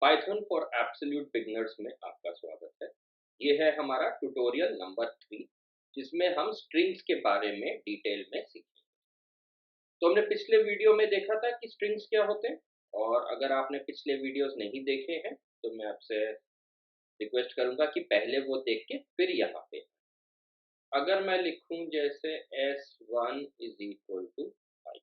Python for absolute beginners में आपका स्वागत है। ये है हमारा ट्यूटोरियल नंबर 3 जिसमें हम स्ट्रिंग्स के बारे में डिटेल में सीखेंगे। तो हमने पिछले वीडियो में देखा था कि स्ट्रिंग्स क्या होते हैं, और अगर आपने पिछले वीडियोस नहीं देखे हैं तो मैं आपसे रिक्वेस्ट करूंगा कि पहले वो देख के फिर यहाँ पे अगर मैं लिखूं जैसे s1 इज इक्वल टू 5,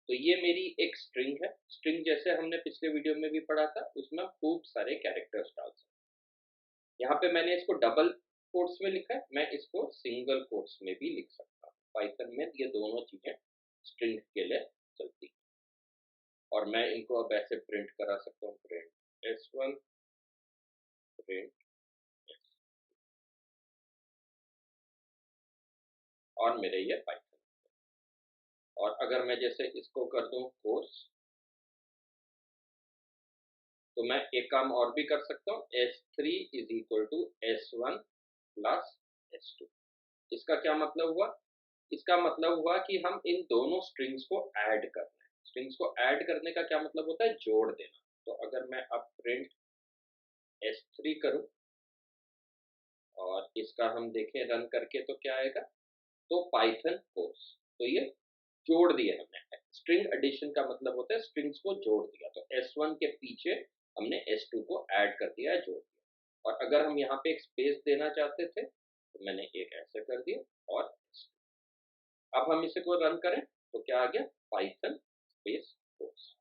तो ये मेरी एक स्ट्रिंग है। स्ट्रिंग जैसे हमने पिछले वीडियो में भी पढ़ा था, उसमें हम खूब सारे कैरेक्टर्स डाल सकते हैं। यहाँ पे मैंने इसको डबल कोट्स में लिखा है, मैं इसको सिंगल कोट्स में भी लिख सकता हूँ। पाइथन में ये दोनों चीजें स्ट्रिंग के लिए चलती हैं, और मैं इनको अब ऐसे प्रिंट करा सकता हूँ, प्रिंट s1 प्रिंट s, और मेरे ये पाइथन। और अगर मैं जैसे इसको कर दूं कोर्स, तो मैं एक काम और भी कर सकता हूँ, s3 is equal to s1 plus s2। इसका क्या मतलब हुआ? इसका मतलब हुआ कि हम इन दोनों स्ट्रिंग्स को ऐड कर रहे हैं। स्ट्रिंग्स को ऐड करने का क्या मतलब होता है? जोड़ देना। तो अगर मैं अब प्रिंट s3 करूं और इसका हम देखें रन करके तो क्या आएगा? तो पाइथन कोर्स, तो ये जोड़ दिए हमने। स्ट्रिंग एडिशन का मतलब होता है स्ट्रिंग्स को जोड़ दिया। तो s1 के पीछे हमने s2 को ऐड कर दिया, जोड़ दिया। और अगर हम यहाँ पे एक स्पेस देना चाहते थे तो मैंने एक ऐसे कर दिया, और अब हम इसे को रन करें तो क्या आ गया? Python space course.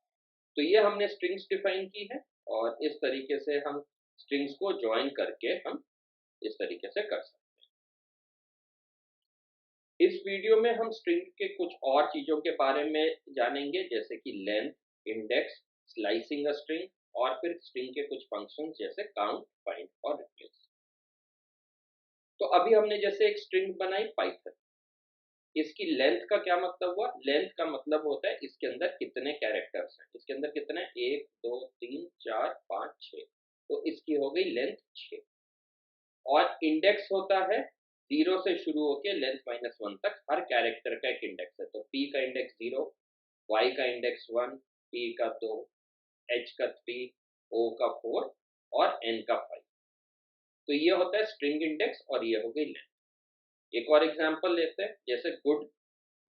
तो ये हमने स्ट्रिंग्स डिफाइन की है, और इस तरीके से हम स्ट्रिंग्स को ज्वाइन करके हम इस तरीके से कर सकते हैं। इस वीडियो में हम स्ट्रिंग के कुछ और चीजों के बारे में जानेंगे, जैसे कि length, index, slicing a string, और फिर स्ट्रिंग के कुछ फंक्शंस जैसे काउंट, फाइंड और रिप्लेस। तो अभी हमने जैसे एक स्ट्रिंग बनाई पाइथन, इसकी लेंथ का क्या मतलब हुआ? लेंथ का मतलब होता है इसके अंदर कितने कैरेक्टर्स हैं। इसके अंदर कितने? 1 2 3 4 5 6, तो इसकी हो गई लेंथ 6। और इंडेक्स होता है 0 से शुरू होकर लेंथ -1 तक, हर कैरेक्टर का एक इंडेक्स है। तो p का इंडेक्स 0, y का इंडेक्स 1, t का 2, h का 3, o का 4 और n का 5। तो ये होता है स्ट्रिंग इंडेक्स, और ये हो गई लेंथ। एक और एग्जांपल लेते हैं, जैसे गुड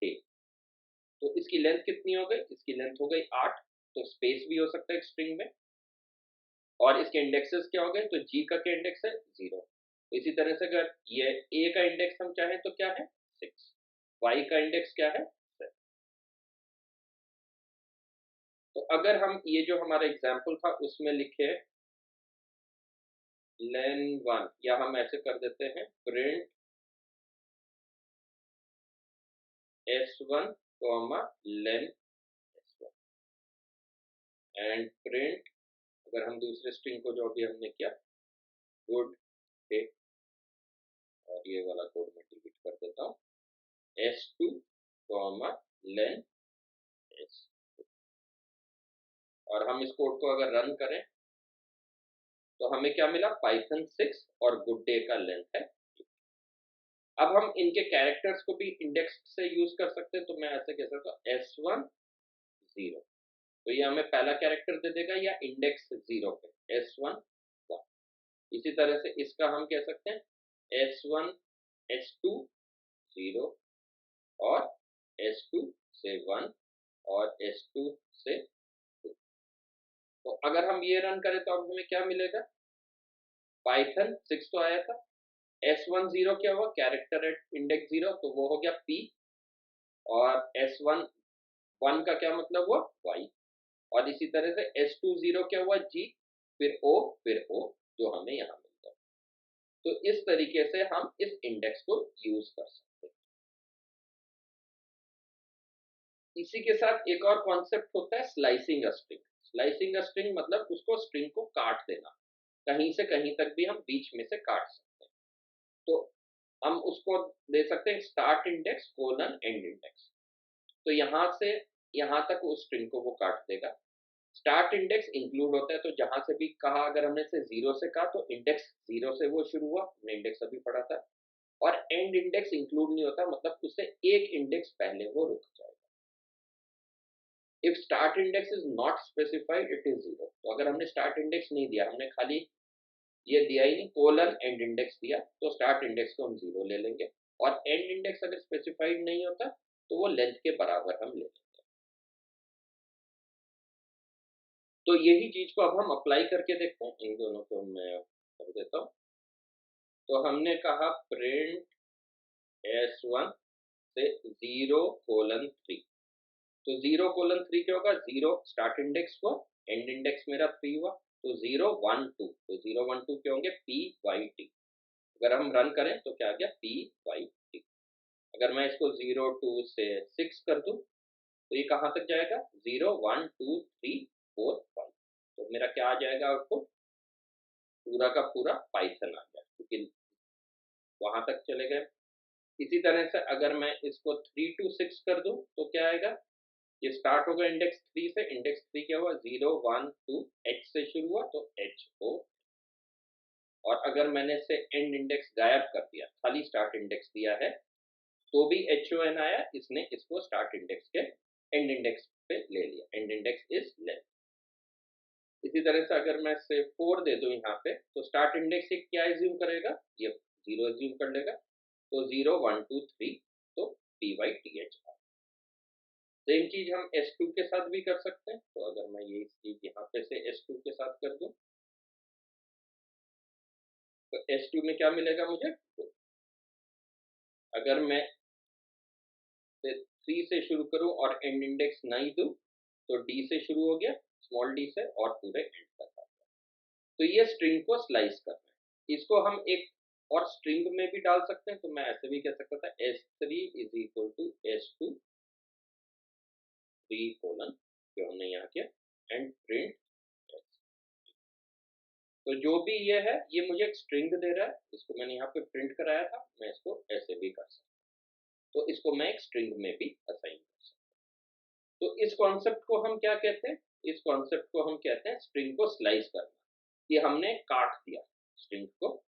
डे। तो इसकी लेंथ कितनी हो गई? इसकी लेंथ हो गई 8। तो स्पेस भी हो सकता है स्ट्रिंग में। और इसके इंडेक्सेस क्या हो गए? तो जी का क्या इंडेक्स है? 0। तो इसी तरह से अगर ये ए का इंडेक्स हम चाहें तो क्या है? 6। वाई का इंडेक्स क्या है? 7। तो अगर हम ये जो हमारा एग्जाम्पल था उसमें लिखे लेन 1, या हम ऐसे कर देते हैं print s1 comma lane s1, and print, अगर हम दूसरे स्ट्रिंग को जो अभी हमने किया गुड डे, और ये वाला कोड मैं डिलीट कर देता हूँ, s2 कॉमा लेन s। और हम इस कोड को अगर रन करें तो हमें क्या मिला? पाइथन 6 और गुड डे का लेंथ है। अब हम इनके कैरेक्टर्स को भी इंडेक्स से यूज कर सकते हैं। तो मैं ऐसे कह सकता हूँ s1 0, तो ये हमें पहला कैरेक्टर दे देगा, या इंडेक्स 0 पे s1 1। इसी तरह से इसका हम कह सकते हैं s1 s2 0, और s2 से 1, और s2 से 2। तो अगर हम ये रन करें तो अब हमें क्या मिलेगा? पाइथन 6 तो आया था, s1 0 क्या हुआ? कैरेक्टर एट इंडेक्स 0, तो वो हो गया p। और s1 1 का क्या मतलब हुआ? y। और इसी तरह से s2 0 क्या हुआ? g, फिर o, फिर o, जो हमें यहाँ मिलता है। तो इस तरीके से हम इस इंडेक्स को यूज कर सकते हैं। इसी के साथ एक और कॉन्सेप्ट होता है slicing a string. Slicing a string मतलब उसको स्ट्रिंग को काट देना, कहीं से कहीं तक भी हम बीच में से काट सकते हैं। तो हम उसको दे सकते हैं start index colon and index. तो यहाँ से यहाँ तक उस स्ट्रिंग को वो काट देगा। स्टार्ट इंडेक्स इंक्लूड होता है, तो जहां से भी कहा, अगर हमने से 0 से कहा तो इंडेक्स 0 से वो शुरू हुआ, हमने इंडेक्स अभी पढ़ा था। और एंड इंडेक्स इंक्लूड नहीं होता, मतलब उससे एक इंडेक्स पहले वो रुक जाएगा। If start index is not specified it is zero. तो अगर हमने स्टार्ट इंडेक्स नहीं दिया, हमने खाली ये दिया ही नहीं, कोलन एंड इंडेक्स दिया, तो स्टार्ट इंडेक्स को हम जीरो ले लेंगे। और एंड इंडेक्स अगर स्पेसिफाइड नहीं होता तो वो लेंथ के बराबर हम ले लेंगे। तो यही चीज को अब हम अप्लाई करके देखते हैं। इन दोनों को मैं कर देता हूँ। तो हमने कहा प्रिंट S1 से 0:3। तो 0:3 क्या होगा, 0 स्टार्ट इंडेक्स को, एंड इंडेक्स मेरा 3 हुआ, तो 0:1:2। तो 0:1:2 क्या होंगे, P/T। अगर हम रन करें तो क्या आ गया, P/T। अगर मैं इसको 0:2 से 6 कर दूं तो ये कहाँ तक जाएगा, 0:1:2:3:4:5। तो मेरा क्या आ जाएगा आउटपुट, पूरा का पूरा पाइथन आ गया, क्योंकि वहां तक चले गए। इसी तरह से अगर मैं इसको 3 to 6 कर दूं तो क्या आएगा, ये स्टार्ट होगा इंडेक्स 3 से। इंडेक्स 3 क्या हुआ, 0:1:2 H से शुरू हुआ तो HO। और अगर मैंने से एंड इंडेक्स गायब कर दिया, खाली स्टार्ट इंडेक्स दिया है, तो भी HON आया। इसने इसको स्टार्ट इंडेक्स के एंड इंडेक्स पे ले लिया। And index is length. इसी तरह से अगर मैं से 4 दे दूं यहाँ पे, तो स्टार्ट इंडेक्स से क्या एज्यूम करेगा, ये 0 एज्यूम कर लेगा। तो 0:1:2:3 तो P/TH। सेम चीज हम S2 के साथ भी कर सकते हैं। तो अगर मैं ये चीज यहाँ पे से S2 के साथ कर दूं तो S2 में क्या मिलेगा मुझे, तो अगर मैं 3 से शुरू करूं और एंड इंडेक्स नहीं दूं तो D से शुरू हो गया, स्मॉल d से, और पूरे एंड तक आ गया। तो ये स्ट्रिंग को स्लाइस करना है। इसको हम एक और स्ट्रिंग में भी डाल सकते हैं। तो मैं ऐसे भी कह सकता था S3 = S2 3: जो हमने यहाँ किया, एंड प्रिंट। तो जो भी ये है, ये मुझे एक स्ट्रिंग दे रहा है, इसको मैंने यहाँ पे प्रिंट कराया था। मैं इसको ऐसे भी कर सकता हूँ। तो इसको मैं एक स्ट्रिंग में भी असाइन कर सकता हूँ। तो इस कॉन्सेप्ट को हम क्या कहते हैं, इस कॉन्सेप्ट को हम कहते हैं स्ट्रिंग को स्लाइस करना। कि हमने काट दिया स्ट्रिंग को,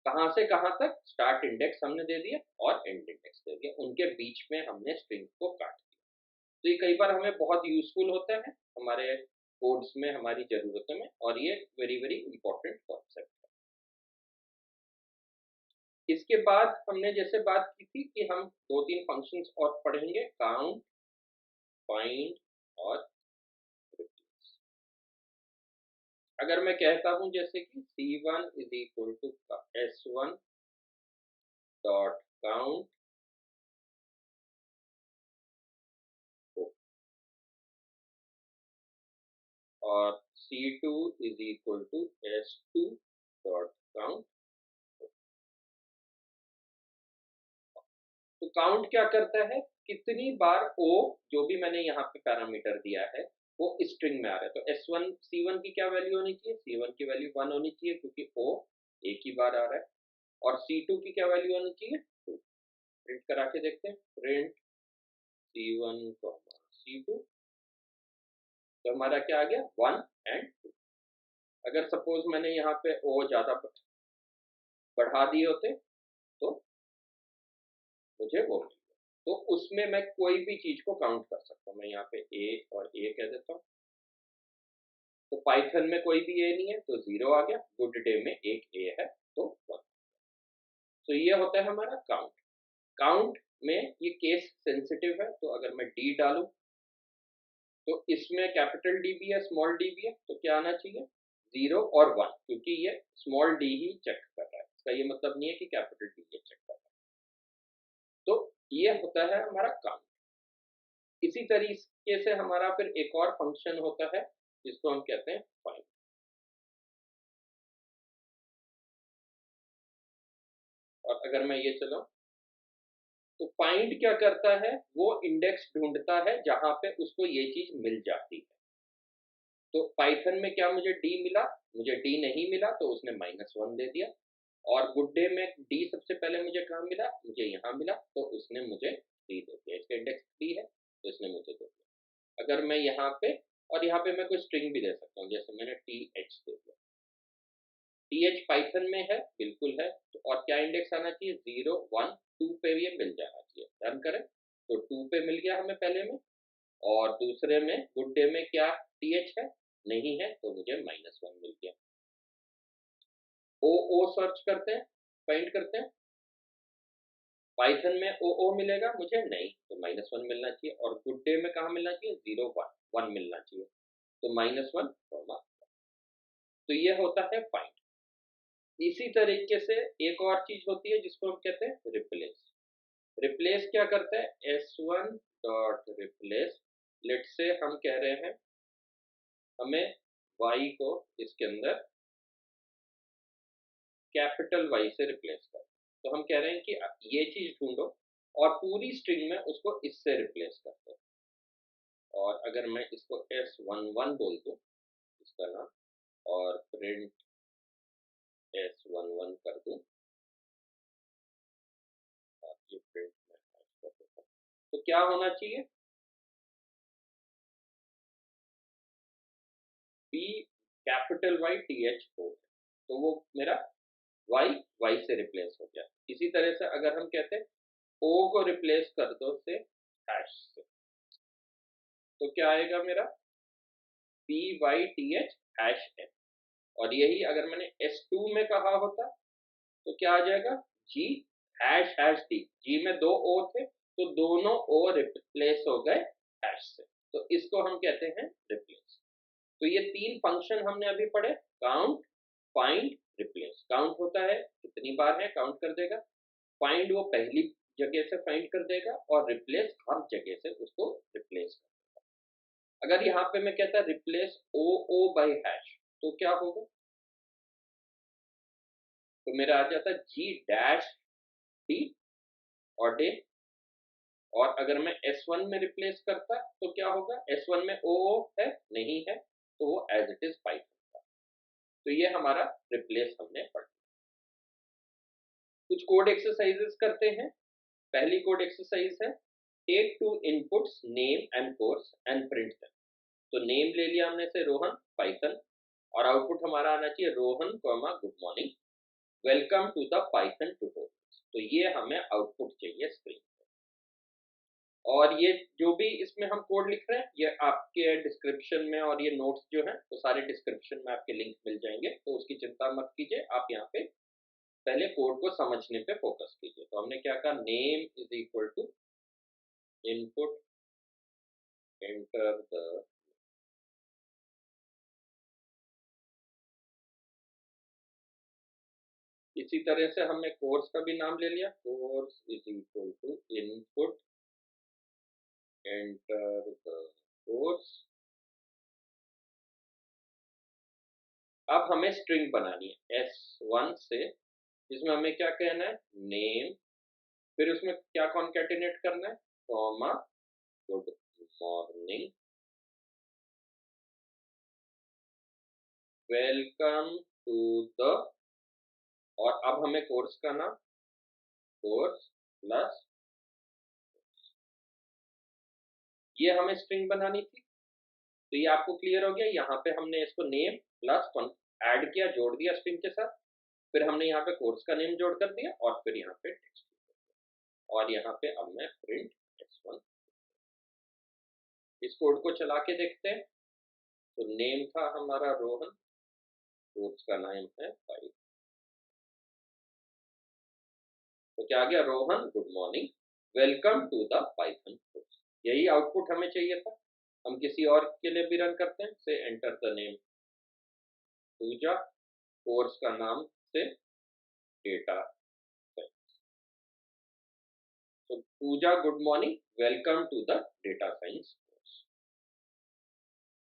कहाँ से कहाँ तक, स्टार्ट इंडेक्स हमने दे दिया और एंड इंडेक्स दे दिया, उनके बीच में हमने स्ट्रिंग को काट दिया। तो ये कई बार हमें बहुत यूजफुल होता है हमारे कोड्स में, हमारी ज़रूरतों में, और ये वेरी वेरी इंपॉर्टेंट कॉन्सेप्ट है। इसके बाद हमने जैसे बात की थी कि हम 2-3 फंक्शंस और पढ़ेंगे, काउंट, फाइंड और रिप्लेस। अगर मैं कहता हूं जैसे कि C1 = S1 डॉट काउंट और C2 = S2 डॉट काउंट। तो काउंट क्या करता है, कितनी बार ओ, जो भी मैंने यहाँ पे पैरामीटर दिया है, वो स्ट्रिंग में आ रहा है। तो S1 C1 की क्या वैल्यू होनी चाहिए, C1 की वैल्यू 1 होनी चाहिए, क्योंकि ओ एक ही बार आ रहा है। और C2 की क्या वैल्यू होनी चाहिए, 2। प्रिंट करा के देखते हैं, प्रिंट C1, C2। तो हमारा क्या आ गया, 1 एंड 2। अगर सपोज मैंने यहाँ पे ओ ज्यादा बढ़ा दिए होते तो मुझे वो मिल गया। तो उसमें मैं कोई भी चीज को काउंट कर सकता हूँ। मैं यहाँ पे ए और ए कह देता हूँ। तो पाइथन में कोई भी ए नहीं है तो 0 आ गया, गुड डे में एक ए है तो 1। तो ये होता है हमारा काउंट। काउंट में ये केस सेंसिटिव है, तो अगर मैं डी डालूं तो इसमें कैपिटल डी भी है, स्मॉल डी भी है, तो क्या आना चाहिए, 0 और 1, क्योंकि ये स्मॉल डी ही चेक कर रहा है। इसका ये मतलब नहीं है कि कैपिटल डी ये चेक कर रहा है। तो ये होता है हमारा काउंट। इसी तरीके से हमारा फिर एक और फंक्शन होता है जिसको हम कहते हैं फाइंड। और अगर मैं ये चलाऊं तो फाइंड क्या करता है, वो इंडेक्स ढूंढता है जहां पे उसको ये चीज मिल जाती है। तो पाइथन में क्या मुझे डी मिला, मुझे डी नहीं मिला तो उसने -1 दे दिया। और गुड डे में डी सबसे पहले मुझे कहाँ मिला, मुझे यहाँ मिला, तो उसने मुझे 3 दे दिया। इसका इंडेक्स 3 है तो इसने मुझे दे दिया। अगर मैं यहाँ पे, और यहाँ पे मैं कोई स्ट्रिंग भी दे सकता हूँ, जैसे मैंने TH दे दिया। TH पाइथन में है, बिल्कुल है। तो और क्या इंडेक्स आना चाहिए, 0, 1, 2 पे ये मिल जाना चाहिए। रन करें तो 2 पे मिल गया हमें पहले में। और दूसरे में गुड डे में क्या टीएच है, नहीं है, तो मुझे -1 मिल गया। ओ ओ सर्च करते हैं, फाइंड करते हैं, पाइथन में ओ ओ मिलेगा मुझे, नहीं, तो -1 मिलना चाहिए। और गुड डे में कहाँ मिलना चाहिए, 0 1 1 मिलना चाहिए, तो -1 कॉमा। तो ये होता है फाइंड। इसी तरीके से एक और चीज होती है जिसको हम कहते हैं रिप्लेस। रिप्लेस क्या करता है, s1 डॉट रिप्लेस, लेट से हम कह रहे हैं हमें y को इसके अंदर कैपिटल Y से रिप्लेस कर, तो हम कह रहे हैं कि ये चीज ढूंढो और पूरी स्ट्रिंग में उसको इससे रिप्लेस कर दो। और अगर मैं इसको s11 बोल दूं इसका नाम, और प्रिंट s11 कर दूं, ये प्रिंट में कर देता हूं, तो क्या होना चाहिए, p कैपिटल Y TH हो, तो वो मेरा y से रिप्लेस हो गया। इसी तरह से अगर हम कहते हैं o को रिप्लेस कर दो से हैश से, तो क्या आएगा मेरा PYTH हैश n। और यही अगर मैंने S2 में कहा होता तो क्या आ जाएगा, G hash hash D, G में 2 O थे तो दोनों O रिप्लेस हो गए हैश से, तो इसको हम कहते हैं रिप्लेस। तो ये 3 फंक्शन हमने अभी पढ़े, काउंट, फाइंड, रिप्लेस। काउंट होता है कितनी बार है काउंट कर देगा, फाइंड वो पहली जगह से फाइंड कर देगा, और रिप्लेस हर जगह से उसको रिप्लेस कर देगा। अगर यहाँ पे मैं कहता replace O O by hash, तो क्या होगा, तो मेरा आ जाता जी डैश डी और डे। और अगर मैं S1 में रिप्लेस करता तो क्या होगा, S1 में ओ है, नहीं है, तो वो एज इट इज पाइथन का। तो ये हमारा रिप्लेस हमने पढ़ लिया। कुछ कोड एक्सरसाइजेस करते हैं। पहली कोड एक्सरसाइज है, take 2 inputs name and course and print them. तो नेम ले लिया हमने से रोहन पाइथन, और आउटपुट हमारा आना चाहिए Rohan comma good morning, welcome to the Python tutorials. तो ये हमें आउटपुट चाहिए स्क्रीन। और ये जो भी इसमें हम कोड लिख रहे हैं ये आपके डिस्क्रिप्शन में, और ये नोट्स जो हैं तो सारे डिस्क्रिप्शन में आपके लिंक मिल जाएंगे, तो उसकी चिंता मत कीजिए, आप यहाँ पे पहले कोड को समझने पे फोकस कीजिए। तो हमने क्या कहा, name is equal to input enter the, इसी तरह से हमने कोर्स का भी नाम ले लिया, course is equal to input enter the course. अब हमें स्ट्रिंग बनानी है S1 से, जिसमें हमें क्या कहना है, नेम, फिर उसमें क्या कॉन्केटिनेट करना है, comma good morning, welcome to the, और अब हमें कोर्स का नाम कोर्स प्लस, ये हमें स्ट्रिंग बनानी थी। तो ये आपको क्लियर हो गया, यहाँ पे हमने इसको नेम प्लस ऐड किया, जोड़ दिया स्ट्रिंग के साथ, फिर हमने यहाँ पे कोर्स का नेम जोड़ कर दिया, और फिर यहाँ पे टेक्स्ट, और यहाँ पे अब मैं प्रिंट S1। इस कोड को चला के देखते हैं। तो नेम था हमारा रोहन, कोर्स का नाम है फाइव, तो क्या आ गया, Rohan good morning, welcome to the Python course. यही आउटपुट हमें चाहिए था। हम किसी और के लिए भी रन करते हैं, से enter the name Pooja, course का नाम से डेटा साइंस। तो Pooja good morning, welcome to the data science course.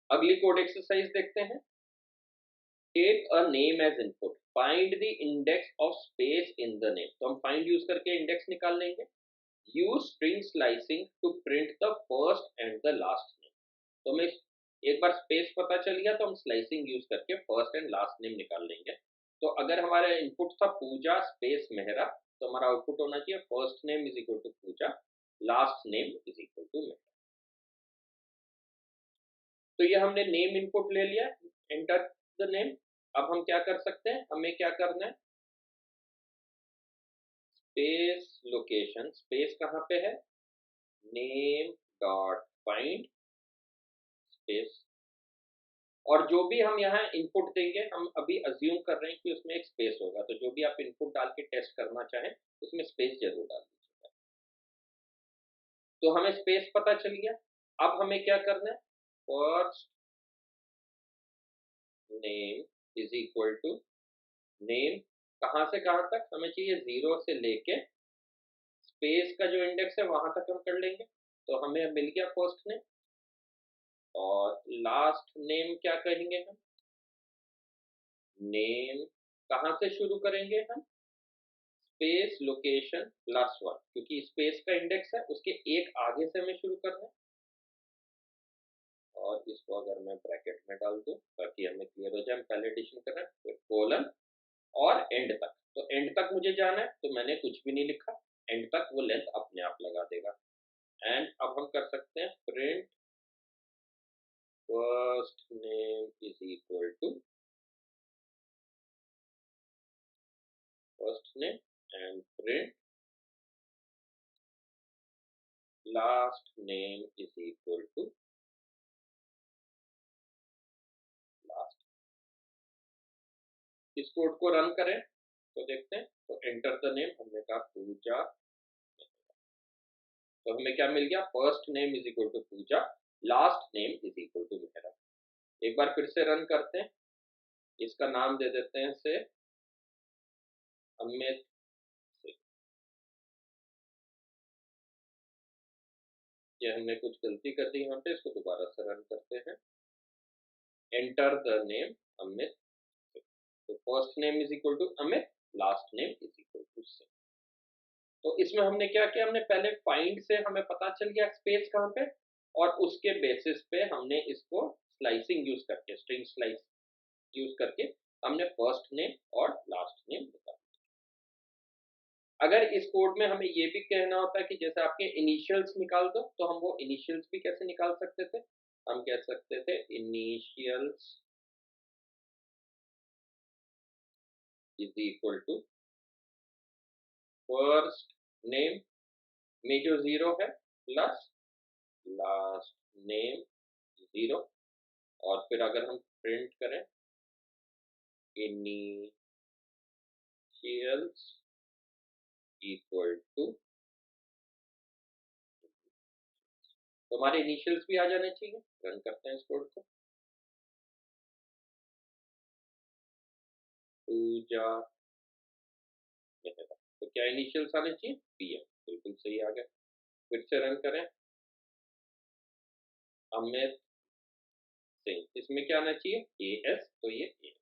अगली कोड एक्सरसाइज देखते हैं। Take a name as input, find the index of space in the name. तो हम फाइंड यूज करके इंडेक्स निकाल लेंगे। Use string slicing to print the first and the last name. तो हमें एक बार स्पेस पता चल गया तो हम स्लाइसिंग यूज करके फर्स्ट एंड लास्ट नेम निकाल लेंगे। तो अगर हमारा इनपुट था पूजा स्पेस मेहरा, तो हमारा आउटपुट होना चाहिए first name is equal to Pooja, last name is equal to Mehra. तो ये हमने नेम इनपुट ले लिया, एंटर द नेम। अब हम क्या कर सकते हैं, हमें क्या करना है, स्पेस लोकेशन, स्पेस कहाँ पे है, नेम डॉट फाइंड स्पेस, और जो भी हम यहाँ इनपुट देंगे हम अभी अज्यूम कर रहे हैं कि उसमें एक स्पेस होगा, तो जो भी आप इनपुट डाल के टेस्ट करना चाहें उसमें स्पेस जरूर डाल दीजिएगा। तो हमें स्पेस पता चल गया। अब हमें क्या करना है, first name is equal to name, कहाँ से कहाँ तक हमें चाहिए, 0 से लेके स्पेस का जो इंडेक्स है वहां तक हम कर लेंगे। तो हमें मिल गया फर्स्ट नेम, और लास्ट नेम क्या कहेंगे हम, नेम कहाँ से शुरू करेंगे हम, स्पेस लोकेशन प्लस 1, क्योंकि स्पेस का इंडेक्स है उसके एक आगे से हमें शुरू करना है। और इसको अगर मैं ब्रैकेट में डाल दूं ताकि हमें क्लियर हो जाए, हम पहले एडिशन कर रहे हैं, फिर कोलन और एंड तक। तो एंड तक मुझे जाना है तो मैंने कुछ भी नहीं लिखा, एंड तक वो लेंथ अपने आप लगा देगा। एंड अब हम कर सकते हैं print first name is equal to first name and print last name is equal to last. इस कोड को रन करें तो देखते हैं, तो एंटर द नेम, हमने कहा पूजा, तो हमें क्या मिल गया, first name is equal to Pooja, last name is equal to Mehra. एक बार फिर से रन करते हैं, इसका नाम दे देते हैं से अमित सिंह। ये हमने कुछ गलती कर दी यहाँ पे, इसको दोबारा से रन करते हैं, enter the name Amit Singh. तो first name is equal to Amit, last name is equal to Singh. तो इसमें हमने क्या किया, हमने पहले फाइंड से हमें पता चल गया स्पेस कहाँ पे, और उसके बेसिस पे हमने इसको स्लाइसिंग यूज करके, स्ट्रिंग स्लाइस यूज करके हमने फर्स्ट नेम और लास्ट नेम निकाला। अगर इस कोड में हमें ये भी कहना होता है कि जैसे आपके इनिशियल्स निकाल दो, तो हम वो इनिशियल्स भी कैसे निकाल सकते थे, हम कह सकते थे initials is equal to first name में जो 0 है प्लस लास्ट नेम 0, और फिर अगर हम प्रिंट करें इनिशियल्स इक्वल टू, तो हमारे इनिशियल्स भी आ जाने चाहिए। रन करते हैं इस कोड को, पूजा मेहरा, तो क्या इनिशियल्स आने चाहिए, पीएम, बिल्कुल सही आ गया। फिर से रन करें, अमित सिंह, इसमें क्या आना चाहिए, एएस, तो ये एएस।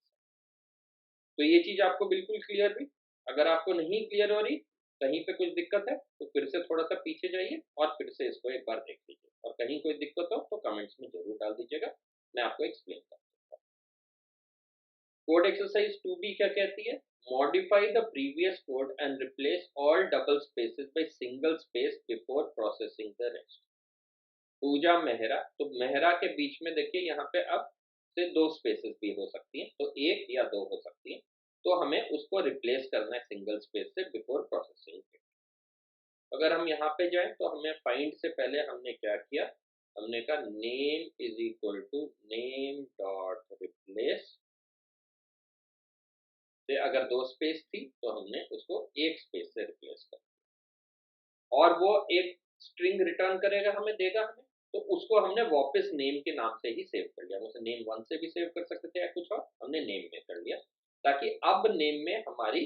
तो ये चीज आपको बिल्कुल क्लियर हुई। अगर आपको नहीं क्लियर हो रही, कहीं पे कुछ दिक्कत है, तो फिर से थोड़ा सा पीछे जाइए और फिर से इसको एक बार देख लीजिए, और कहीं कोई दिक्कत हो तो कमेंट्स में जरूर डाल दीजिएगा, मैं आपको एक्सप्लेन कर दूंगा। कोड एक्सरसाइज 2B क्या कहती है, modify the previous code and replace all double spaces by single space before processing the rest. Pooja Mehra, तो मेहरा के बीच में देखिए यहाँ पे अब से 2 स्पेसेस भी हो सकती हैं, तो 1 या 2 हो सकती हैं, तो हमें उसको रिप्लेस करना है सिंगल स्पेस से बिफोर प्रोसेसिंग। अगर हम यहाँ पे जाएं तो हमें फाइंड से पहले हमने क्या किया, हमने कहा name is equal to name dot replace से, अगर 2 स्पेस थी तो हमने उसको 1 स्पेस से रिप्लेस कर, और वो एक स्ट्रिंग रिटर्न करेगा, हमें देगा हमें, तो उसको हमने वापस नेम के नाम से ही सेव कर लिया। उसे नेम 1 से भी सेव कर सकते थे या कुछ और, हमने नेम में कर लिया, ताकि अब नेम में हमारी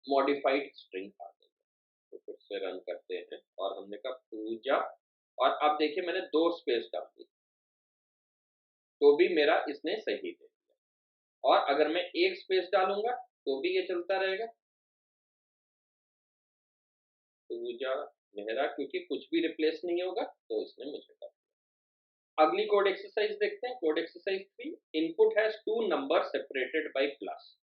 मॉडिफाइड स्ट्रिंग आ गई। तो फिर से रन करते हैं, और हमने कहा पूजा, और अब देखिए मैंने 2 स्पेस डाल दी, तो भी मेरा इसने सही दे दिया, और अगर मैं 1 स्पेस डालूंगा तो भी ये चलता रहेगा, पूजा मेहरा, क्योंकि कुछ भी रिप्लेस नहीं होगा तो इसने मुझे कर दिया। अगली कोड एक्सरसाइज देखते हैं, code exercise 3, input has 2 number separated by plus,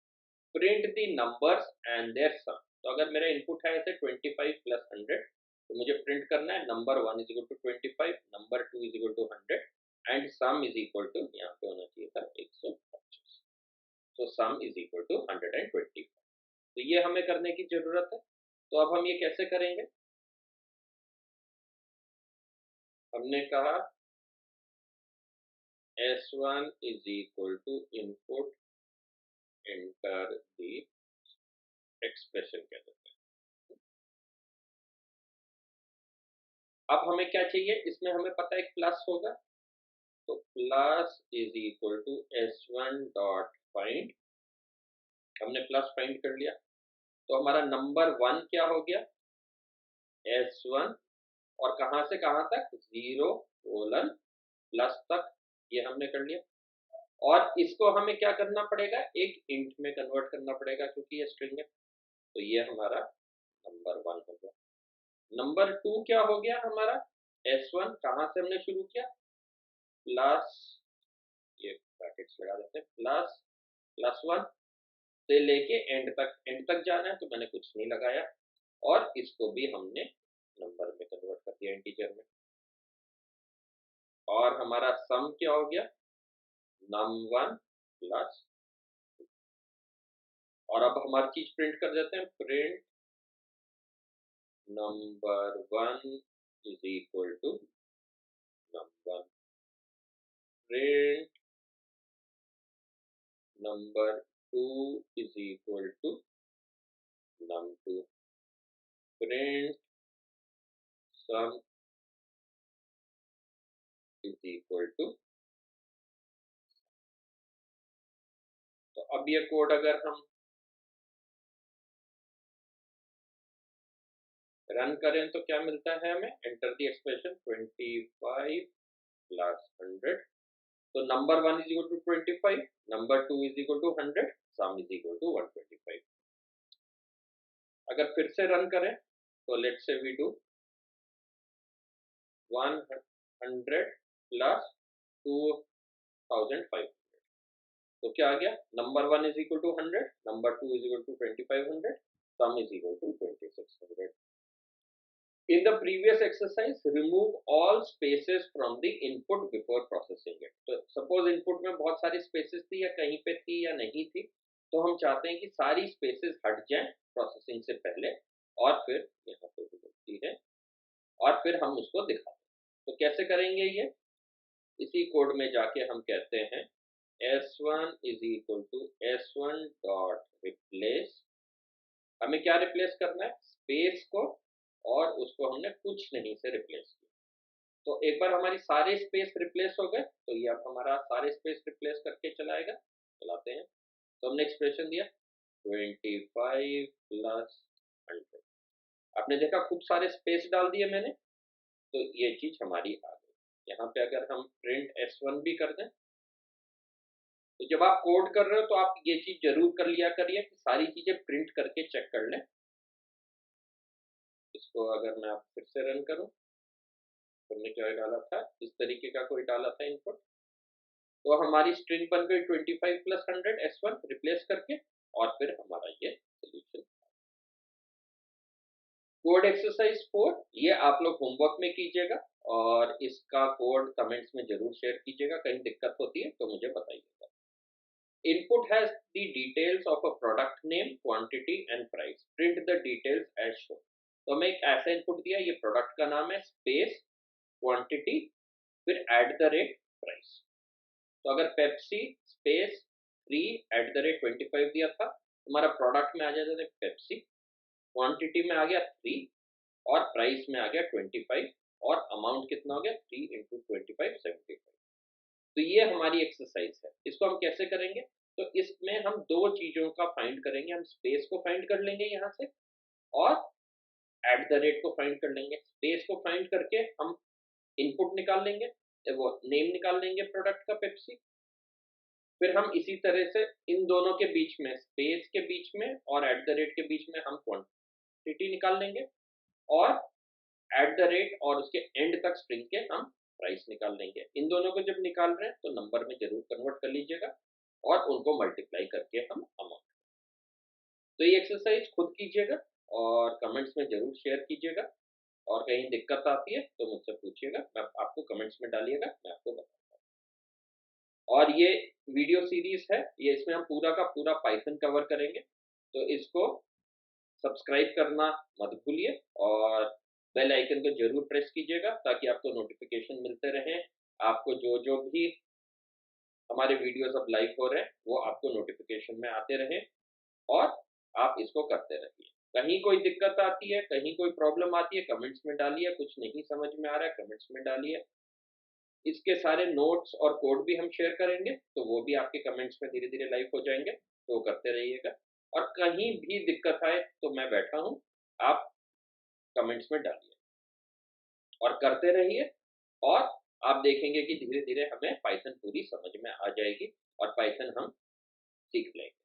print the numbers and their sum. तो अगर मेरा इनपुट है ऐसे 25 प्लस 100, तो मुझे प्रिंट करना है number 1 is equal to 25, number 2 is equal to 100, and sum is equal to, यहाँ पे होना चाहिए था 125, तो सम इज इक्वल टू 125। तो ये हमें करने की जरूरत है। तो अब हम ये कैसे करेंगे, हमने कहा S1 is equal to input enter the expression कह देते हैं। अब हमें क्या चाहिए, इसमें हमें पता है एक प्लस होगा, तो plus is equal to S1 dot find, हमने प्लस फाइंड कर लिया, तो हमारा नंबर 1 क्या हो गया, S1, और कहां से कहां तक, 0 कोलन प्लस तक, ये हमने कर लिया। और इसको हमें क्या करना पड़ेगा, एक इंट में कन्वर्ट करना पड़ेगा क्योंकि ये स्ट्रिंग है, तो ये हमारा नंबर 1 हो गया। नंबर 2 क्या हो गया हमारा, S1 कहां से हमने शुरू किया, प्लस, ये ब्रैकेट्स लगा देते हैं, प्लस +1 से लेके एंड तक जाना है, तो मैंने कुछ नहीं लगाया, और इसको भी हमने नंबर में कन्वर्ट कर दिया, इंटीजर में। और हमारा सम क्या हो गया, num1 प्लस, और अब हमारी चीज प्रिंट कर देते हैं, print num1 is equal to num1, print num2 is equal to num2, print sum is equal to. तो अब ये कोड अगर हम रन करें तो क्या मिलता है हमें, एंटर द एक्सप्रेशन 25 प्लस 100, तो number 1 is equal to 25, number 2 is equal to 100, sum is equal to 125। अगर फिर से रन करें तो लेट से वी डू 100 प्लस 2500, तो क्या आ गया, number 1 is equal to 100, number 2 is equal to 2500, sum is equal to 2600। In the previous exercise, remove all spaces from the input before processing it. तो suppose input में बहुत सारी spaces थी या कहीं पे थी या नहीं थी, तो हम चाहते हैं कि सारी spaces हट जाएं processing से पहले, और फिर यहाँ पे होती है, और फिर हम उसको दिखाते हैं। तो कैसे करेंगे ये, इसी कोड में जाके हम कहते हैं S1 is equal to S1 dot replace, हमें क्या रिप्लेस करना है, स्पेस को, और उसको हमने कुछ नहीं से रिप्लेस किया। तो एक बार हमारी सारे स्पेस रिप्लेस हो गए, तो ये अब हमारा सारे स्पेस रिप्लेस करके चलाएगा, चलाते हैं। तो हमने एक्सप्रेशन दिया 25 प्लस 100, आपने देखा खूब सारे स्पेस डाल दिए मैंने, तो ये चीज हमारी आ गई। यहाँ पे अगर हम प्रिंट S1 भी कर दें, तो जब आप कोड कर रहे हो तो आप ये चीज जरूर कर लिया करिए कि सारी चीजें प्रिंट करके चेक कर लें। इसको अगर मैं आप फिर से रन करूं, हमने क्या डाला था, इस तरीके का कोई डाला था इनपुट, तो हमारी स्ट्रिंग बन गई 25 प्लस 100 S1 रिप्लेस करके, और फिर हमारा ये सोल्यूशन। कोड एक्सरसाइज 4 ये आप लोग होमवर्क में कीजिएगा, और इसका कोड कमेंट्स में जरूर शेयर कीजिएगा, कहीं दिक्कत होती है तो मुझे बताइएगा। Input has the details of a product name, quantity and price. Print the details as shown. तो हमें एक ऐसा इनपुट दिया, ये प्रोडक्ट का नाम है, स्पेस, क्वांटिटी, फिर एट द रेट प्राइस। तो अगर Pepsi space 3 at the rate 25 दिया था, हमारा प्रोडक्ट में आ जाता था पेप्सी, क्वांटिटी में आ गया 3, और प्राइस में आ गया 25, और अमाउंट कितना हो गया 3 इंटू 25 75। तो ये हमारी एक्सरसाइज है। इसको हम कैसे करेंगे, तो इसमें हम दो चीजों का फाइंड करेंगे, हम स्पेस को फाइंड कर लेंगे यहाँ से, और एट द रेट को फाइंड कर लेंगे। स्पेस को फाइंड करके हम इनपुट निकाल लेंगे, वो नेम निकाल लेंगे प्रोडक्ट का पेप्सी, फिर हम इसी तरह से इन दोनों के बीच में, स्पेस के बीच में और एट द रेट के बीच में हम क्वांटिटी निकाल लेंगे, और एट द रेट और उसके एंड तक स्ट्रिंग के हम प्राइस निकाल लेंगे। इन दोनों को जब निकाल रहे हैं तो नंबर में जरूर कन्वर्ट कर लीजिएगा, और उनको मल्टीप्लाई करके हम अमाउंट। तो ये एक्सरसाइज खुद कीजिएगा और कमेंट्स में जरूर शेयर कीजिएगा, और कहीं दिक्कत आती है तो मुझसे पूछिएगा, मैं आपको कमेंट्स में डालिएगा, मैं आपको बताऊंगा। और ये वीडियो सीरीज है, ये इसमें हम पूरा का पूरा पाइथन कवर करेंगे, तो इसको सब्सक्राइब करना मत भूलिए, और बेल आइकन को ज़रूर प्रेस कीजिएगा ताकि आपको नोटिफ़िकेशन मिलते रहें। आपको जो-जो भी हमारे वीडियोज़ अब लाइव हो रहे हैं, वो आपको नोटिफ़िकेशन में आते रहें और आप इसको करते रहिए। कहीं कोई दिक्कत आती है, कहीं कोई प्रॉब्लम आती है, कमेंट्स में डालिए, कुछ नहीं समझ में आ रहा है, कमेंट्स में डालिए। इसके सारे नोट्स और कोड भी हम शेयर करेंगे, तो वो भी आपके कमेंट्स में धीरे-धीरे लाइव हो जाएँगे, तो करते रहिएगा। और कहीं भी दिक्कत आए, तो मैं बैठा हूँ, आप कमेंट्स में डालिए और करते रहिए और आप देखेंगे कि धीरे-धीरे हमें पाइथन पूरी समझ में आ जाएगी और पाइथन हम सीख लेंगे।